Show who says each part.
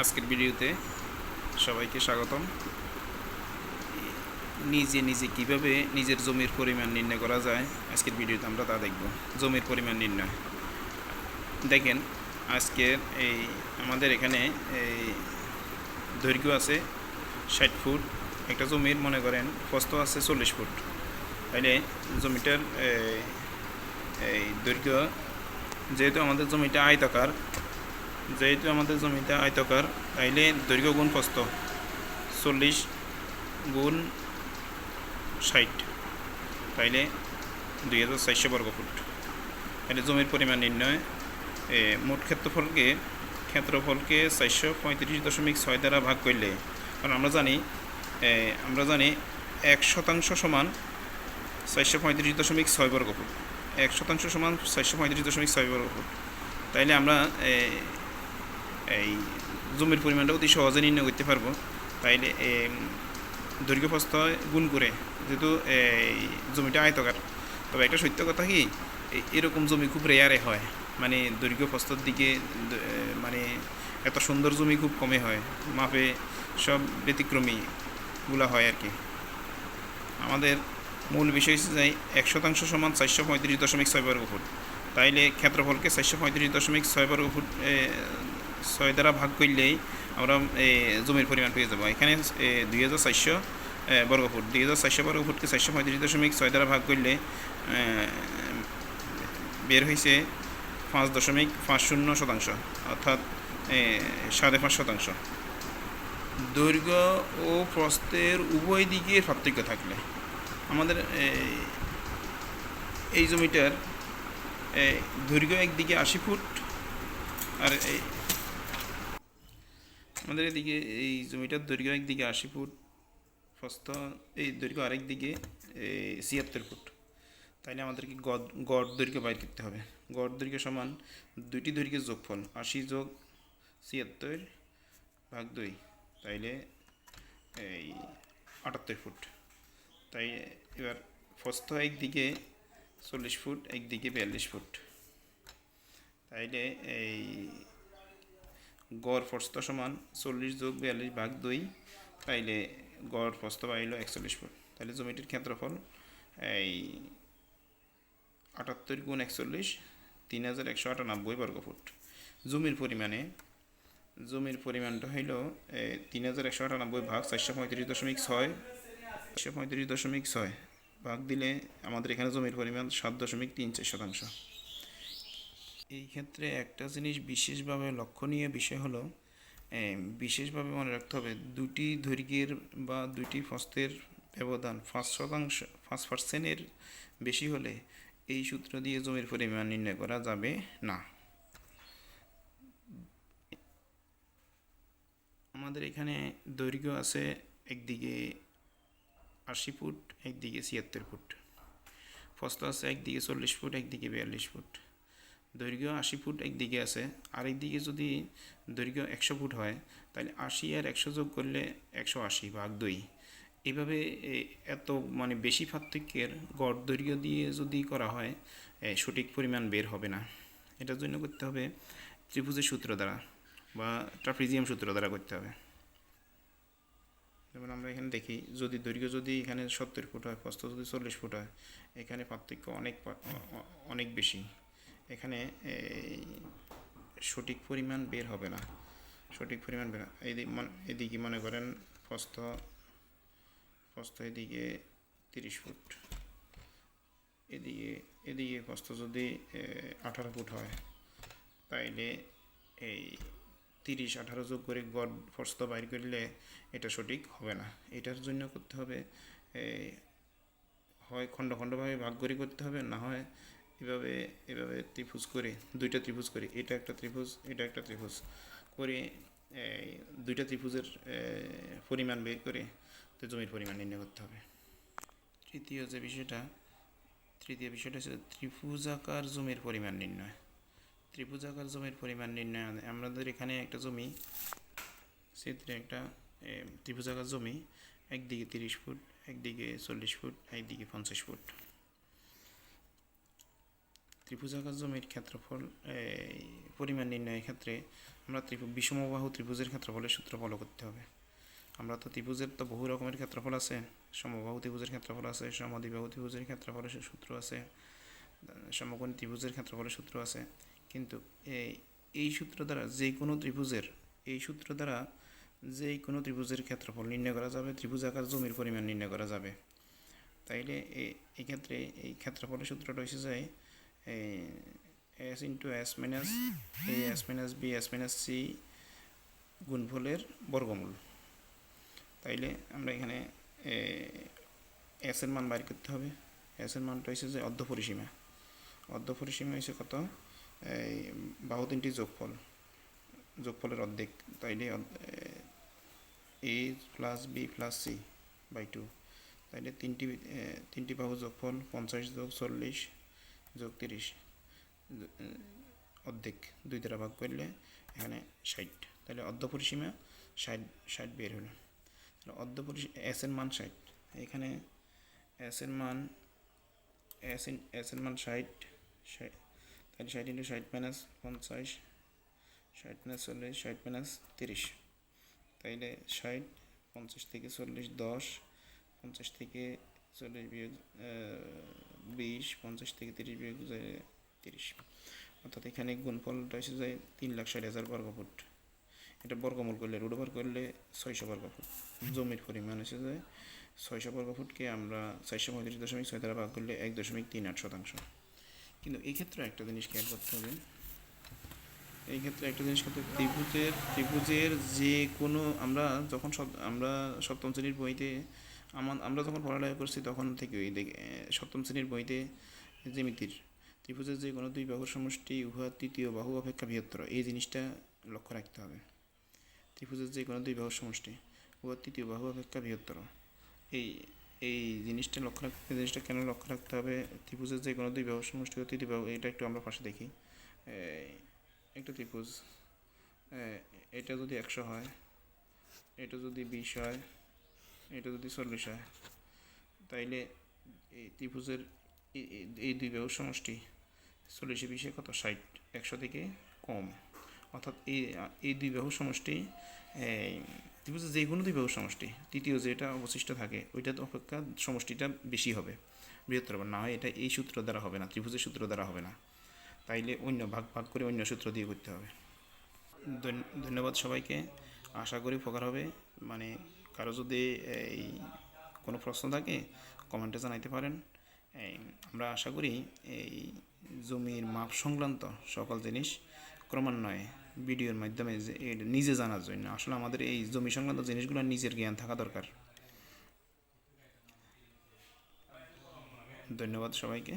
Speaker 1: আজকের ভিডিওতে সবাইকে স্বাগতম। নিজে নিজে কিভাবে নিজের জমির পরিমাণ নির্ণয় করা যায় আজকের ভিডিওতে আমরা তা দেখব। জমির পরিমাণ নির্ণয় দেখেন, আজকের এই আমাদের এখানে এই দৈর্ঘ্য আছে 60 ফুট, একটা জমির মনে করেন প্রস্থ আছে 40 ফুট। তাইলে জমিটার এই দৈর্ঘ্য, যেহেতু আমাদের জমিটা আয়তাকার, তাইলে দৈর্ঘ্য গুণ প্রস্থ 40 গুণ 60, তাইলে 2400 বর্গফুট। তাহলে জমির পরিমাণ নির্ণয় মোট ক্ষেত্রফলকে 435.6 দ্বারা ভাগ করলে, কারণ আমরা জানি 1% সমান 435.6 বর্গফুট। 1% সমান 435.6 বর্গফুট। তাইলে আমরা এই জমির পরিমাণটা অতি সহজে নির্ণয় করতে পারবো। তাইলে দৈর্ঘ্য প্রস্থ গুণ করে, যেহেতু এই জমিটা আয়তকার, তবে একটা সত্য কথা কি, এরকম জমি খুব রেয়ারে হয়, মানে দৈর্ঘ্য প্রস্থর দিকে মানে এত সুন্দর জমি খুব কমে হয়, মাপে সব ব্যতিক্রমীগুলো হয় আর কি। আমাদের মূল বিষয় হচ্ছে যে 1% সমান 435.6 বর্গফুট। তাইলে ক্ষেত্রফলকে 435.6 বর্গফুট 6 দ্বারা ভাগ করলেই আমরা জমির পরিমাণ পেয়ে যাবো। এখানে 2400 বর্গফুট, 2400 বর্গফুটকে 435.6 দ্বারা ভাগ করলে বের হয়েছে 5.50%, অর্থাৎ 5.5%। দৈর্ঘ্য ও প্রস্থের উভয় দিকের পার্থক্য থাকলে আমাদের এই জমিটার দৈর্ঘ্য একদিকে 80 ফুট, আর আমাদের এদিকে এই জমিটার দৈর্ঘ্য একদিকে 80 ফুট, প্রস্থ এই দৈর্ঘ্য আরেক দিকে 76 ফুট। তাইলে আমাদেরকে গড় দৈর্ঘ্য বাইর করতে হবে। গড় দৈর্ঘ্য সমান দুইটি দৈর্ঘ্যের যোগফল 80 যোগ 76 ভাগ 2, তাইলে এই 78 ফুট। তাই এবার প্রস্থ একদিকে 40 ফুট, একদিকে 42 ফুট। তাইলে এই গড় প্রস্থ সমান 40 যোগ 42 ভাগ 2, তাইলে গড় প্রস্থ পাইল 41 ফুট। তাহলে জমিটির ক্ষেত্রফল এই 78 গুণ 41, 3198 বর্গফুট। জমির পরিমাণটা হইল 3198 ভাগ 435.6 ভাগ দিলে আমাদের এখানে জমির পরিমাণ 7.34%। এই ক্ষেত্রে একটা জিনিস বিশেষভাবে লক্ষণীয় বিষয় হলো, বিশেষভাবে মনে রাখতে হবে, দুটি দৈর্ঘ্যের বা দুটি প্রস্থের ব্যবধান 5% বেশি হলে এই সূত্র দিয়ে জমির পরিমাণ নির্ণয় করা যাবে না। আমাদের এখানে দৈর্ঘ্য আছে একদিকে 80 ফুট, একদিকে 76 ফুট। প্রস্থ আছে একদিকে 40 ফুট, একদিকে 42 ফুট। দৈর্ঘ্য 80 ফুট একদিকে আছে, আরেকদিকে যদি দৈর্ঘ্য 100 ফুট হয়, তাহলে 80 আর 100 যোগ করলে 180 ভাগ 2। এইভাবে এত মানে বেশি পার্থক্যের গড় দৈর্ঘ্য দিয়ে যদি করা হয়, সঠিক পরিমাণ বের হবে না। এটার জন্য করতে হবে ত্রিভুজের সূত্র দ্বারা বা ট্রাপিজিয়াম সূত্র দ্বারা করতে হবে। যেমন আমরা এখানে দেখি, যদি দৈর্ঘ্য যদি এখানে 70 ফুট হয়, প্রস্থ যদি 40 ফুট হয়, এখানে পার্থক্য অনেক বেশি। এখানে সঠিক পরিমাণ বের হবে না। এদিকে মনে করেন প্রস্থ এদিকে 30 ফুট, এদিকে প্রস্থ যদি 18 ফুট হয়, তাইলে এই 30-18 যোগ করে গড় প্রস্থ বাইর করলে এটা সঠিক হবে না। এটার জন্য করতে হবে হয় খণ্ড খণ্ডভাবে ভাগ করে করতে হবে, না হয় এভাবে ত্রিভুজ করে, দুইটা ত্রিভুজ করে, এটা একটা ত্রিভুজ, এটা একটা ত্রিভুজ করে দুইটা ত্রিভুজের পরিমাণ বের করে তো জমির পরিমাণ নির্ণয় করতে হবে। তৃতীয় বিষয়টা হচ্ছে ত্রিভুজাকার জমির পরিমাণ নির্ণয়। ত্রিভুজাকার জমির পরিমাণ নির্ণয়, আমাদের এখানে একটা জমি, ক্ষেত্রে একটা ত্রিভুজাকার জমি, একদিকে 30 ফুট, একদিকে 40 ফুট, একদিকে 50 ফুট। ত্রিভুজাকার জমির ক্ষেত্রফল পরিমাণ নির্ণয়ের ক্ষেত্রে আমরা বিষমবাহু ত্রিভুজের ক্ষেত্রফলের সূত্র ফলো করতে হবে। আমরা তো ত্রিভুজের তো বহু রকমের ক্ষেত্রফল আছে, সমবাহু ত্রিভুজের ক্ষেত্রফল আছে, সমদ্বিবাহু ত্রিভুজের ক্ষেত্রফলের সূত্র আছে, সমকোণী ত্রিভুজের ক্ষেত্রফলের সূত্র আছে। কিন্তু এই সূত্র দ্বারা যে কোনো ত্রিভুজের ক্ষেত্রফল নির্ণয় করা যাবে, ত্রিভুজাকার জমির পরিমাণ নির্ণয় করা যাবে। তাইলে এই ক্ষেত্রে এই ক্ষেত্রফলের সূত্রটা হচ্ছে যায় S into S minus A S minus B S minus C গুণফলের বর্গমূল। তাইলে আমরা এখানে এস এর মান বাইর করতে হবে। এস এর মানটা হচ্ছে যে অর্ধপরিসীমা হচ্ছে কত, এই বাহু তিনটি যোগফলের অর্ধেক। তাইলে A plus B plus C by 2। তাইলে তিনটি বাহু যোগফল 50 যোগ 40 যোগ 30 অর্ধেক 2 দ্বারা ভাগ করলে এখানে 60। তাহলে অর্ধপরিসীমা 60 বের হলো। এস এর মান 60, এখানে এস এর মান 60, তাহলে 60 ইন্টু 60 মাইনাস 50, 60 মাইনাস 40, 60 মাইনাস 30। তাইলে 60, 50 থেকে 40 10, 50 থেকে 40 বিয়োগ 20, 50 থেকে 30 বিয়োগ 30। অর্থাৎ এখানে গুণফলটা এসে যায় 3,60,000 বর্গফুট। এটা বর্গমূল করলে রুট ওভার করলে 600 বর্গফুট। জমির পরিমাণ এসে যায় 600 বর্গফুটকে আমরা 435.6 দ্বারা ভাগ করলে 1.38%। কিন্তু এই ক্ষেত্রে একটা জিনিস খেয়াল করতে হবে, ত্রিভুজের যে কোনো আমরা সপ্তম শ্রেণীর বইতে আমরা যখন পড়ালেখা করছি তখন থেকে সপ্তম শ্রেণীর বইতে জ্যামিতির ত্রিভুজের যে কোনো দুই বাহুর সমষ্টি উহা তৃতীয় বাহু অপেক্ষা বৃহত্তর, এই জিনিসটা লক্ষ্য রাখতে হবে। ত্রিভুজের যে কোনো দুই বাহুর সমষ্টি উহা তৃতীয় বাহু অপেক্ষা বৃহত্তর, এই জিনিসটা কেন লক্ষ্য রাখতে হবে? ত্রিভুজের যে কোনো দুই বাহুর সমষ্টি ও তৃতীয় বাহু, এটা একটু আমরা পাশে দেখি। একটা ত্রিভুজ, এটা যদি 100 হয়, এটা যদি 20 হয়, এটা যদি 40 হয়, তাইলে এই ত্রিভুজের এই দুই বাহুর সমষ্টি 40 20 কত 60, 100 থেকে কম। অর্থাৎ এই দুই বাহুর সমষ্টি ত্রিভুজের যে কোনো দুই বাহুর সমষ্টি তৃতীয় যেটা অবশিষ্ট থাকে ওইটা অপেক্ষা সমষ্টিটা বেশি হবে, বৃহত্তর হবে। না হয় এটা এই সূত্র দ্বারা হবে না, ত্রিভুজের সূত্র দ্বারা হবে না। তাইলে অন্য ভাগ করে অন্য সূত্র দিয়ে করতে হবে। ধন্যবাদ সবাইকে, আশা করি উপকার হবে। মানে কারো যদি এই কোনো প্রশ্ন থাকে কমেন্টে জানাইতে পারেন। আমরা আশা করি এই জমির মাপ সংক্রান্ত সকল জিনিস ক্রমান্বয়ে ভিডিওর মাধ্যমে নিজে জানার জন্য, আসলে আমাদের এই জমি সংক্রান্ত জিনিসগুলো নিজের জ্ঞান থাকা দরকার। ধন্যবাদ সবাইকে।